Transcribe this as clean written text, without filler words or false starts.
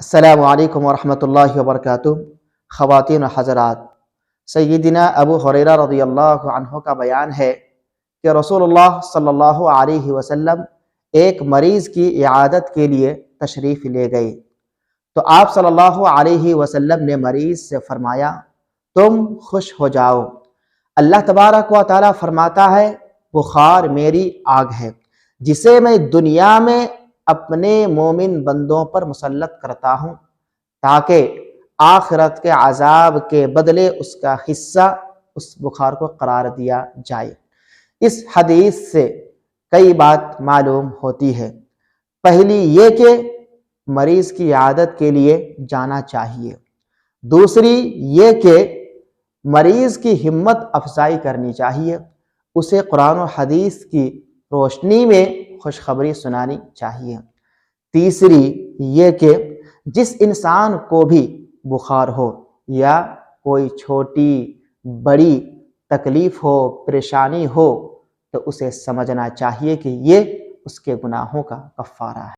السلام علیکم ورحمۃ اللہ وبرکاتہ۔ خواتین و حضرات، سیدنا ابو ہریرہ رضی اللہ عنہ کا بیان ہے کہ رسول اللہ صلی اللہ علیہ وسلم ایک مریض کی عیادت کے لیے تشریف لے گئے تو آپ صلی اللہ علیہ وسلم نے مریض سے فرمایا، تم خوش ہو جاؤ۔ اللہ تبارک و تعالیٰ فرماتا ہے، بخار میری آگ ہے جسے میں دنیا میں اپنے مومن بندوں پر مسلط کرتا ہوں تاکہ آخرت کے عذاب کے بدلے اس کا حصہ اس بخار کو قرار دیا جائے۔ اس حدیث سے کئی بات معلوم ہوتی ہے۔ پہلی یہ کہ مریض کی عیادت کے لیے جانا چاہیے۔ دوسری یہ کہ مریض کی ہمت افزائی کرنی چاہیے، اسے قرآن و حدیث کی روشنی میں خوشخبری سنانی چاہیے۔ تیسری یہ کہ جس انسان کو بھی بخار ہو یا کوئی چھوٹی بڑی تکلیف ہو، پریشانی ہو، تو اسے سمجھنا چاہیے کہ یہ اس کے گناہوں کا کفارہ ہے۔